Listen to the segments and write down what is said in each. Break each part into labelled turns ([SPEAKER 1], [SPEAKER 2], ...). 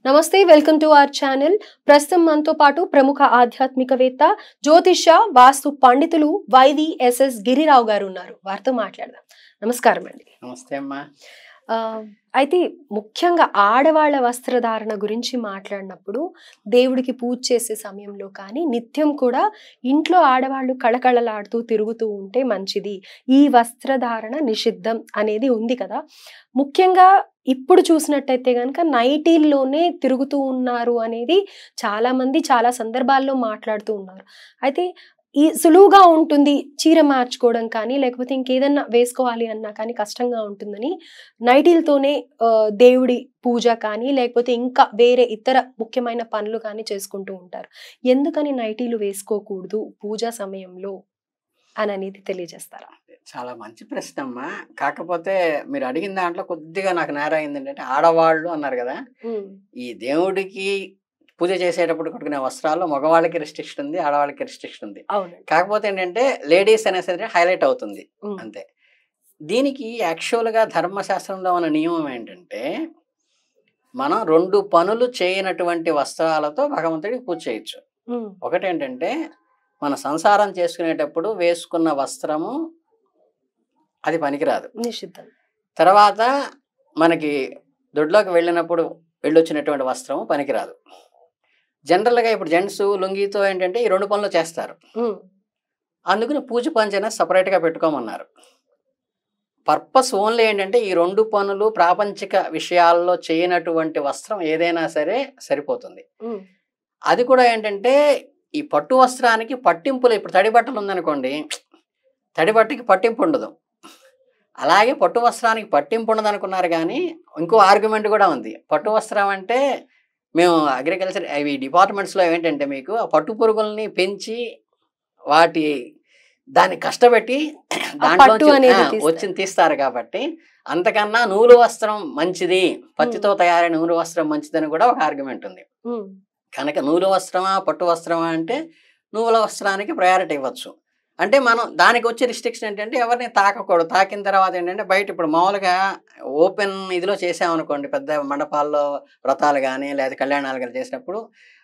[SPEAKER 1] నమస్తే welcome to our channel. ప్రస్తుతం మనతో పాటు ప్రముఖ ఆధ్యాత్మికవేత్త, జ్యోతిష, వాస్తు పండితులు వైవిఎస్ఎస్ గిరిరావు గారు ఉన్నారు. వారితో మాట్లాడదాం. నమస్కారం అండి.
[SPEAKER 2] నమస్తే అమ్మా.
[SPEAKER 1] అయితే ముఖ్యంగా ఆడవాళ్ళ వస్త్రధారణ గురించి మాట్లాడినప్పుడు దేవుడికి పూజ చేసే సమయంలో కానీ నిత్యం కూడా ఇంట్లో ఆడవాళ్ళు కళకళలాడుతూ తిరుగుతూ ఉంటే మంచిది, ఈ వస్త్రధారణ నిషిద్ధం అనేది ఉంది కదా. ముఖ్యంగా ఇప్పుడు చూసినట్టయితే కనుక నైటీల్లోనే తిరుగుతూ ఉన్నారు అనేది చాలా మంది చాలా సందర్భాల్లో మాట్లాడుతూ ఉన్నారు. అయితే ఈ సులువుగా ఉంటుంది చీర మార్చుకోవడం కానీ లేకపోతే ఇంకేదన్నా వేసుకోవాలి అన్నా కానీ కష్టంగా ఉంటుందని నైటీలతోనే దేవుడి పూజ కానీ లేకపోతే ఇంకా వేరే ఇతర ముఖ్యమైన పనులు కానీ చేసుకుంటూ ఉంటారు. ఎందుకని నైటీలు వేసుకోకూడదు పూజా సమయంలో అని అనేది తెలియజేస్తారా?
[SPEAKER 2] చాలా మంచి ప్రశ్న అమ్మా. కాకపోతే మీరు అడిగిన దాంట్లో కొద్దిగా నాకు నేర అయింది ఏంటంటే, ఆడవాళ్ళు అన్నారు కదా, ఈ దేవుడికి పూజ చేసేటప్పుడు కట్టుకునే వస్త్రాల్లో మగవాళ్ళకి రెస్ట్రిక్షన్ ఉంది, ఆడవాళ్ళకి రెస్ట్రిక్షన్ ఉంది. కాకపోతే ఏంటంటే లేడీస్ అనేసరికి హైలైట్ అవుతుంది అంతే. దీనికి యాక్చువల్గా ధర్మశాస్త్రంలో ఉన్న నియమం ఏంటంటే, మనం 2 పనులు చేయనటువంటి వస్త్రాలతో భగవంతుడికి పూజ చేయొచ్చు. ఒకటేంటంటే, మన సంసారం చేసుకునేటప్పుడు వేసుకున్న వస్త్రము అది పనికిరాదు,
[SPEAKER 1] నిషిద్ధం.
[SPEAKER 2] తర్వాత మనకి దొడ్లోకి వెళ్ళినప్పుడు వెళ్ళొచ్చినటువంటి వస్త్రం పనికిరాదు. జనరల్గా ఇప్పుడు జెంట్స్ లుంగితో ఏంటంటే ఈ 2 పనులు చేస్తారు. అందుకని పూజ పంచన సపరేట్గా పెట్టుకోమన్నారు. పర్పస్ ఓన్లీ ఏంటంటే ఈ 2 పనులు ప్రాపంచిక విషయాల్లో చేయనటువంటి వస్త్రం ఏదైనా సరే సరిపోతుంది. అది కూడా ఏంటంటే ఈ పట్టు వస్త్రానికి పట్టింపులు, ఇప్పుడు తడి బట్టలు ఉందనుకోండి, తడి బట్టకి పట్టింపు ఉండదు. అలాగే పట్టు వస్త్రానికి పట్టింపు ఉండదు అనుకున్నారు. కానీ ఇంకో ఆర్గ్యుమెంట్ కూడా ఉంది. పట్టు వస్త్రం అంటే మేము అగ్రికల్చర్ అవి డిపార్ట్మెంట్స్లో ఏంటంటే మీకు ఆ పట్టు పురుగుల్ని పెంచి దాన్ని కష్టపెట్టి దాంట్లో వచ్చింది తీస్తారు. కాబట్టి అంతకన్నా నూలు వస్త్రం మంచిది, పత్తితో తయారైన నూలు వస్త్రం మంచిదని కూడా ఒక ఆర్గ్యుమెంట్ ఉంది. కనుక నూలు వస్త్రమా పట్టు వస్త్రమా అంటే నూల వస్త్రానికి ప్రయారిటీ ఇవ్వచ్చు. అంటే మనం దానికి వచ్చే రిస్ట్రిక్షన్ ఏంటంటే ఎవరిని తాకకూడదు. తాకిన తర్వాత ఏంటంటే బయట ఇప్పుడు మామూలుగా ఓపెన్ ఇదిలో చేసామనుకోండి, పెద్ద మండపాల్లో వ్రతాలు కానీ లేదా కళ్యాణాలు కానీ చేసినప్పుడు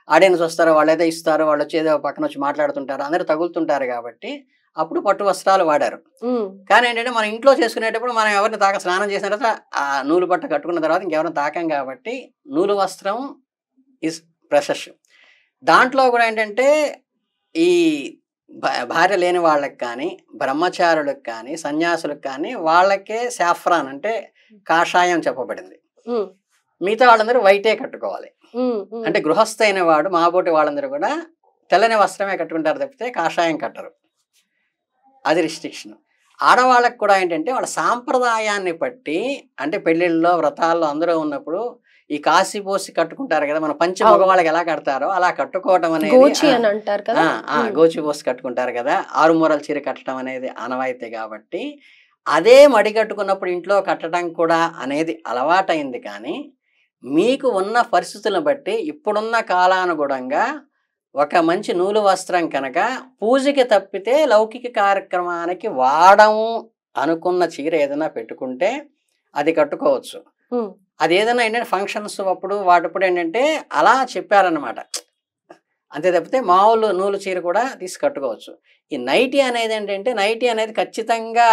[SPEAKER 2] ఆడియన్స్ వస్తారు, వాళ్ళు ఏదో ఇస్తారు, వాళ్ళు వచ్చి ఏదో పక్కన వచ్చి మాట్లాడుతుంటారు, అందరూ తగులుతుంటారు. కాబట్టి అప్పుడు పట్టు వస్త్రాలు వాడారు. కానీ ఏంటంటే మనం ఇంట్లో చేసుకునేటప్పుడు మనం ఎవరిని స్నానం చేసిన తర్వాత ఆ నూలు బట్ట కట్టుకున్న తర్వాత ఇంకెవరిని తాకం. కాబట్టి నూలు వస్త్రం ఈజ్ ప్రెషస్. దాంట్లో కూడా ఏంటంటే ఈ భార్య లేని వాళ్ళకి కానీ బ్రహ్మచారులకు కానీ సన్యాసులకు కానీ వాళ్ళకే సాఫ్రాన్ అంటే కాషాయం చెప్పబడింది. మిగతా వాళ్ళందరూ వైటే కట్టుకోవాలి. అంటే గృహస్థ అయిన వాడు మాబోటి వాళ్ళందరూ కూడా తెల్లని వస్త్రమే కట్టుకుంటారు తప్పితే కాషాయం కట్టరు. అది రిస్ట్రిక్షన్. ఆడవాళ్ళకు కూడా ఏంటంటే వాళ్ళ సాంప్రదాయాన్ని బట్టి, అంటే పెళ్ళిళ్ళలో వ్రతాల్లో అందరూ ఉన్నప్పుడు ఈ కాసి పోసి కట్టుకుంటారు కదా, మన పంచి మగవాళ్ళకి ఎలా కడతారో అలా కట్టుకోవటం అనేది, గోచి పోసి కట్టుకుంటారు కదా, 6 మూరల చీర కట్టడం అనేది ఆనవాయితీ. కాబట్టి అదే మడి కట్టుకున్నప్పుడు ఇంట్లో కట్టడం కూడా అనేది అలవాటైంది. కానీ మీకు ఉన్న పరిస్థితులను బట్టి ఇప్పుడున్న కాలానుగుణంగా ఒక మంచి నూలు వస్త్రం కనుక పూజకి తప్పితే లౌకిక కార్యక్రమానికి వాడము అనుకున్న చీర ఏదైనా పెట్టుకుంటే అది కట్టుకోవచ్చు. అది ఏదైనా ఏంటంటే ఫంక్షన్స్ అప్పుడు వాటప్పుడు ఏంటంటే అలా చెప్పారనమాట. అంతే తప్పితే మామూలు నూలు చీర కూడా తీసి కట్టుకోవచ్చు. ఈ నైటీ అనేది ఏంటంటే, నైటీ అనేది ఖచ్చితంగా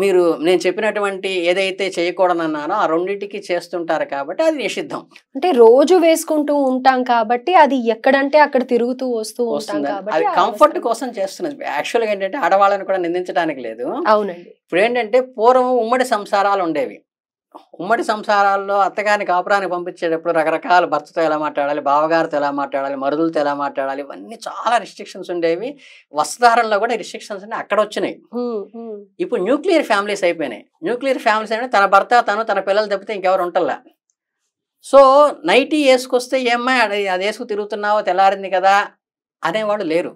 [SPEAKER 2] మీరు నేను చెప్పినటువంటి ఏదైతే చేయకూడదన్నానో ఆ రెండింటికి చేస్తుంటారు. కాబట్టి అది నిషిద్ధం.
[SPEAKER 1] అంటే రోజు వేసుకుంటూ ఉంటాం కాబట్టి అది ఎక్కడంటే అక్కడ తిరుగుతూ వస్తూ ఉంటాం కాబట్టి
[SPEAKER 2] అది కంఫర్ట్ కోసం చేస్తున్నది. యాక్చువల్గా ఏంటంటే ఆడవాళ్ళని కూడా నిందించడానికి లేదు.
[SPEAKER 1] అవునండి.
[SPEAKER 2] ఇప్పుడు ఏంటంటే పూర్వం ఉమ్మడి సంసారాలు ఉండేవి. ఉమ్మడి సంసారాల్లో అత్తగారిని కాపురానికి పంపించేటప్పుడు రకరకాల భర్తతో ఎలా మాట్లాడాలి, బావగారితో ఎలా మాట్లాడాలి, మరుదులతో ఎలా మాట్లాడాలి, ఇవన్నీ చాలా రిస్ట్రిక్షన్స్ ఉండేవి. వస్త్రధారణలో కూడా రిస్ట్రిక్షన్స్ అన్నీ అక్కడ వచ్చినాయి. ఇప్పుడు న్యూక్లియర్ ఫ్యామిలీస్ అయిపోయినాయి. న్యూక్లియర్ ఫ్యామిలీస్ అంటే తన భర్త తన పిల్లలు తప్పితే ఇంకెవరు ఉంటల్లా. సో నైటీ వేసుకొస్తే ఏమ్మా అది వేసుకు తిరుగుతున్నావో తెల్లారింది కదా అనేవాళ్ళు లేరు.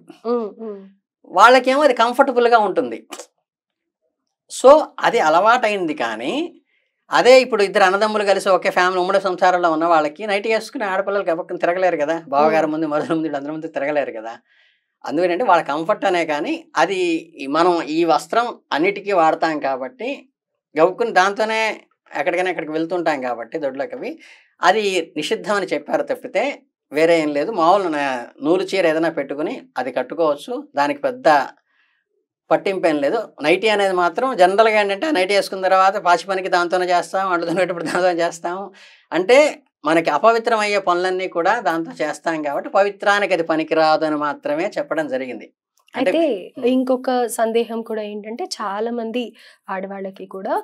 [SPEAKER 2] వాళ్ళకేమో అది కంఫర్టబుల్గా ఉంటుంది. సో అది అలవాటైంది. కానీ అదే ఇప్పుడు ఇద్దరు అన్నదమ్ములు కలిసి ఒకే ఫ్యామిలీ ఉమ్మడి సంసారంలో ఉన్న వాళ్ళకి నైట్ వేసుకుని ఆడపిల్లలకి ఎవరికి తిరగలేరు కదా, బావగారు ముందు మరుదుల ముందు అందరి ముందు తిరగలేరు కదా. అందుకనంటే వాళ్ళ కంఫర్ట్ అనే. కానీ అది మనం ఈ వస్త్రం అన్నిటికీ వాడతాం కాబట్టి గవ్వుకుని దాంతోనే ఎక్కడికైనా ఎక్కడికి వెళ్తుంటాం కాబట్టి దొడ్లోకి అవి అది నిషిద్ధం అని చెప్పారు తప్పితే వేరే ఏం లేదు. మామూలు నూలు చీర ఏదైనా పెట్టుకుని అది కట్టుకోవచ్చు, దానికి పెద్ద పట్టింపు ఏం లేదు. నైటీ అనేది మాత్రం జనరల్గా ఏంటంటే నైటీ వేసుకున్న తర్వాత పాచి పనికి దాంతోనే చేస్తాం, అంట్లు తోనేటప్పుడు దాంతో చేస్తాం. అంటే మనకి అపవిత్రం అయ్యే పనులన్నీ కూడా దాంతో చేస్తాం కాబట్టి పవిత్రానికి అది పనికిరాదు అని మాత్రమే చెప్పడం జరిగింది.
[SPEAKER 1] అయితే ఇంకొక సందేహం కూడా ఏంటంటే చాలా మంది ఆడవాళ్ళకి కూడా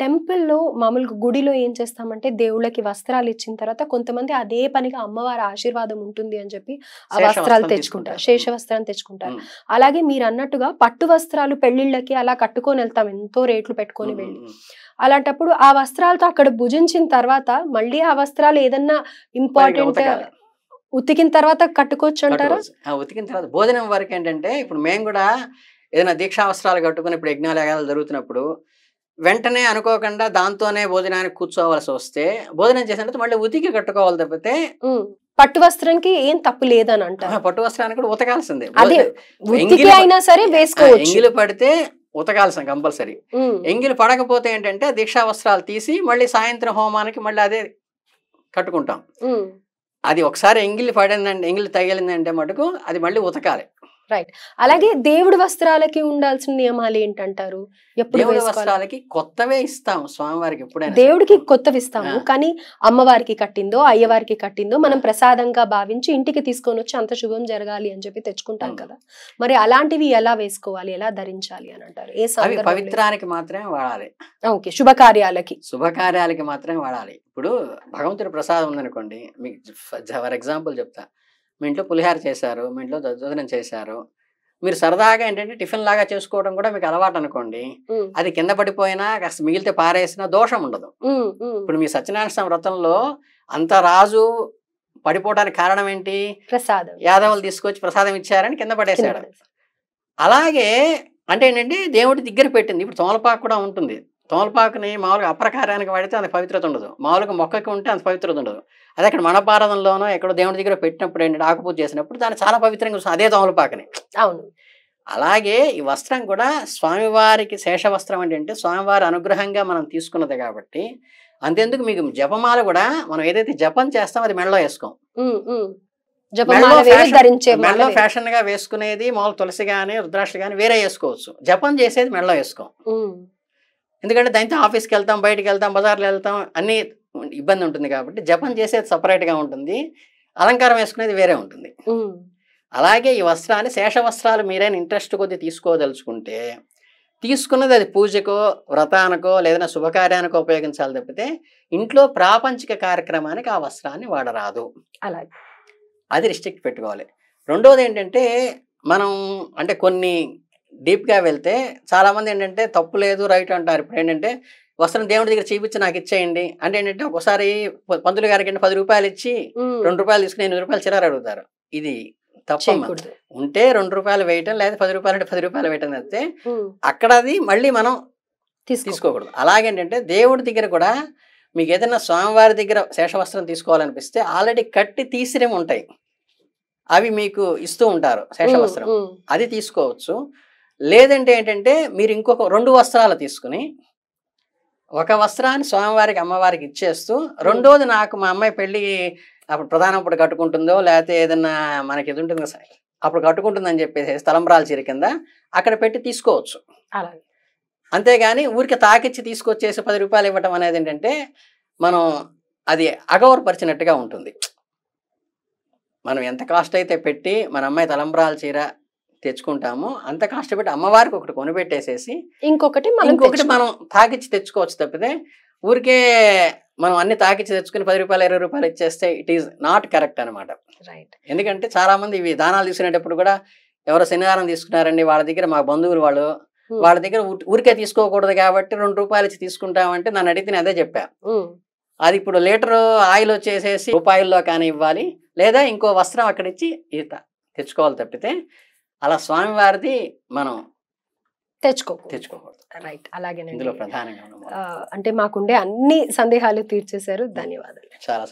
[SPEAKER 1] టెంపుల్లో మామూలుగా గుడిలో ఏం చేస్తామంటే దేవుళ్ళకి వస్త్రాలు ఇచ్చిన తర్వాత కొంతమంది అదే పనిగా అమ్మవారి ఆశీర్వాదం ఉంటుంది అని చెప్పి ఆ వస్త్రాలు తెచ్చుకుంటారు, శేష వస్త్రాన్ని తెచ్చుకుంటారు. అలాగే మీరు అన్నట్టుగా పట్టు వస్త్రాలు పెళ్లిళ్ళకి అలా కట్టుకొని వెళ్తాం, ఎంతో రేట్లు పెట్టుకొని వెళ్ళి. అలాంటప్పుడు ఆ వస్త్రాలతో అక్కడ భుజించిన తర్వాత మళ్ళీ ఆ వస్త్రాలు ఏదన్నా ఇంపార్టెంట్ ఉతికిన తర్వాత కట్టుకోవచ్చు అంటారా?
[SPEAKER 2] ఉతికిన తర్వాత భోజనం వరకు ఏంటంటే ఇప్పుడు మేము కూడా ఏదైనా దీక్షా వస్త్రాలు కట్టుకుని ఇప్పుడు యజ్ఞాలు జరుగుతున్నప్పుడు వెంటనే అనుకోకుండా దాంతోనే భోజనానికి కూర్చోవలసి వస్తే భోజనం చేసిన తర్వాత మళ్ళీ ఉతికి కట్టుకోవాలి తప్పితే
[SPEAKER 1] పట్టు వస్త్రానికి ఏం తప్పు లేదని అంటారు.
[SPEAKER 2] పట్టు వస్త్రానికి కూడా ఉతకాల్సిందే,
[SPEAKER 1] అయినా సరే వేసుకోవచ్చు.
[SPEAKER 2] ఎంగిలి పడితే ఉతకాల్సింది కంపల్సరీ. ఎంగిలి పడకపోతే ఏంటంటే దీక్షా వస్త్రాలు తీసి మళ్ళీ సాయంత్రం హోమానికి మళ్ళీ అదే కట్టుకుంటాం. అది ఒకసారి ఎంగిలి పడిందంటే, ఎంగిలి తగిలిందంటే మటుకు అది మళ్ళీ ఉతకాలి.
[SPEAKER 1] రైట్. అలాగే దేవుడి వస్త్రాలకి ఉండాల్సిన నియమాలు ఏంటంటారు?
[SPEAKER 2] దేవుడి వస్త్రాలకి కొత్తవే ఇస్తాము స్వామివారికి. ఎప్పుడైనా
[SPEAKER 1] దేవుడికి కొత్తవి ఇస్తాము, కానీ అమ్మవారికి కట్టిందో అయ్యవారికి కట్టిందో మనం ప్రసాదంగా భావించి ఇంటికి తీసుకొని వచ్చి అంత శుభం జరగాలి అని చెప్పి తెచ్చుకుంటాం కదా. మరి అలాంటివి ఎలా వేసుకోవాలి, ఎలా ధరించాలి అని అంటారు? ఏ
[SPEAKER 2] పవిత్రానికి మాత్రమే వాడాలి.
[SPEAKER 1] ఓకే, శుభకార్యాలకి
[SPEAKER 2] మాత్రమే వాడాలి. ఇప్పుడు భగవంతుడి ప్రసాదం ఉందనుకోండి, మీకు ఫర్ ఎగ్జాంపుల్ చెప్తా. మీ ఇంట్లో పులిహార చేశారు, మీ ఇంట్లో దద్దోజనం చేశారు, మీరు సరదాగా ఏంటంటే టిఫిన్ లాగా చేసుకోవడం కూడా మీకు అలవాటు అనుకోండి, అది కింద పడిపోయినా కాస్త మిగిలితే పారేసినా దోషం ఉండదు. ఇప్పుడు మీ సత్యనారాయణ స్వామి వ్రతంలో అంత రాజు పడిపోవడానికి కారణం ఏంటి?
[SPEAKER 1] ప్రసాదం.
[SPEAKER 2] యాదవులు తీసుకొచ్చి ప్రసాదం ఇచ్చారని కింద పడేశాడు. అలాగే అంటే ఏంటంటే దేవుడి దగ్గర పెట్టింది. ఇప్పుడు తోమలపాకు కూడా ఉంటుంది. తోమలపాకుని మామూలుగా అప్రకారానికి వాడితే అంత పవిత్రత ఉండదు, మామూలుగా మొక్కకి ఉంటే అంత పవిత్రత ఉండదు. అదే అక్కడ మనపారదంలోనో ఎక్కడో దేవుడి దగ్గర పెట్టినప్పుడు ఏంటంటే ఆకుపూజ చేసినప్పుడు దాన్ని చాలా పవిత్రంగా వస్తుంది, అదే తోమలపాకుని.
[SPEAKER 1] అవును.
[SPEAKER 2] అలాగే ఈ వస్త్రం కూడా స్వామివారికి శేష వస్త్రం అంటే స్వామివారి అనుగ్రహంగా మనం తీసుకున్నది కాబట్టి, అంతెందుకు మీకు జపమాల కూడా మనం ఏదైతే జపం చేస్తామో అది మెడలో వేసుకోం. మెడలో ఫ్యాషన్ గా వేసుకునేది మామూలు తులసి గానీ రుద్రాక్ష గానీ వేరే వేసుకోవచ్చు, జపం చేసేది మెడలో వేసుకోం. ఎందుకంటే దాంతో ఆఫీస్కి వెళ్తాం, బయటకు వెళ్తాం, బజార్లో వెళ్తాం, అన్ని ఇబ్బంది ఉంటుంది కాబట్టి జపం చేసేది సపరేట్గా ఉంటుంది, అలంకారం వేసుకునేది వేరే ఉంటుంది. అలాగే ఈ వస్త్రాన్ని శేష వస్త్రాలు మీరైనా ఇంట్రెస్ట్ కొద్ది తీసుకోదలుచుకుంటే తీసుకున్నది అది పూజకో వ్రతానికో లేదా శుభకార్యానికో ఉపయోగించాలి తప్పితే ఇంట్లో ప్రాపంచిక కార్యక్రమానికి ఆ వస్త్రాన్ని వాడరాదు.
[SPEAKER 1] అలాగే
[SPEAKER 2] అది రిస్ట్రిక్ట్ పెట్టుకోవాలి. రెండోది ఏంటంటే మనం అంటే కొన్ని డీప్గా వెళ్తే చాలామంది ఏంటంటే తప్పు లేదు రైట్ అంటారు. ఇప్పుడు ఏంటంటే వస్త్రం దేవుడి దగ్గర చూపించి నాకు ఇచ్చేయండి అంటే ఏంటంటే ఒకసారి పంతులు గారికి 10 రూపాయలు ఇచ్చి 2 రూపాయలు తీసుకుని 8 రూపాయలు చిల్లర అడుగుతారు. ఇది తప్ప ఉంటే 2 రూపాయలు వేయటం లేదా 10 రూపాయలు అంటే 10 రూపాయలు వేయటం అయితే అక్కడ అది మళ్ళీ మనం తీసుకోకూడదు. అలాగేంటంటే దేవుడి దగ్గర కూడా మీకు ఏదైనా స్వామివారి దగ్గర శేషవస్త్రం తీసుకోవాలనిపిస్తే ఆల్రెడీ కట్టి తీసిరేమి ఉంటాయి, అవి మీకు ఇస్తూ ఉంటారు శేషవస్త్రం, అది తీసుకోవచ్చు. లేదంటే ఏంటంటే మీరు ఇంకొక 2 వస్త్రాలు తీసుకుని ఒక వస్త్రాన్ని స్వామివారికి అమ్మవారికి ఇచ్చేస్తూ రెండోది నాకు మా అమ్మాయి పెళ్ళి అప్పుడు ప్రధానం అప్పుడు కట్టుకుంటుందో లేకపోతే ఏదన్నా మనకి ఇది ఉంటుంది అప్పుడు కట్టుకుంటుందని చెప్పేసి తలంబ్రాల చీర కింద అక్కడ పెట్టి తీసుకోవచ్చు. అంతేగాని ఊరికి తాకిచ్చి తీసుకొచ్చేసి 10 రూపాయలు ఇవ్వటం అనేది ఏంటంటే మనం అది అగౌరవపరిచినట్టుగా ఉంటుంది. మనం ఎంత కాస్ట్ అయితే పెట్టి మన అమ్మాయి తలంబ్రాల చీర తెచ్చుకుంటాము అంత కాస్ట్ పెట్టి అమ్మవారికి ఒకటి కొనిపెట్టేసేసి ఇంకొకటి మనం తాకిచ్చి తెచ్చుకోవచ్చు తప్పితే ఊరికే మనం అన్ని తాకిచ్చి తెచ్చుకుని 10 రూపాయలు 20 రూపాయలు ఇచ్చేస్తే ఇట్ ఈస్ నాట్ కరెక్ట్ అనమాట. ఎందుకంటే చాలా మంది ఇవి దానాలు తీసుకునేటప్పుడు కూడా ఎవరో శనివారం తీసుకున్నారండి వాళ్ళ దగ్గర మా బంధువులు వాళ్ళ దగ్గర ఊరికే తీసుకోకూడదు కాబట్టి 2 రూపాయలు ఇచ్చి తీసుకుంటామంటే నన్ను అడిగితే అదే చెప్పా. అది ఇప్పుడు లీటర్ ఆయిల్ వచ్చేసేసి రూపాయల్లో కానీ ఇవ్వాలి లేదా ఇంకో వస్త్రం అక్కడ ఇచ్చి తెచ్చుకోవాలి తప్పితే అలా స్వామివారిది మనం తెచ్చుకోకూడదు.
[SPEAKER 1] రైట్. అలాగే
[SPEAKER 2] ఇందులో ప్రధానంగా
[SPEAKER 1] అంటే మాకుండే అన్ని సందేహాలు తీర్చేశారు. ధన్యవాదాలు.
[SPEAKER 2] చాలా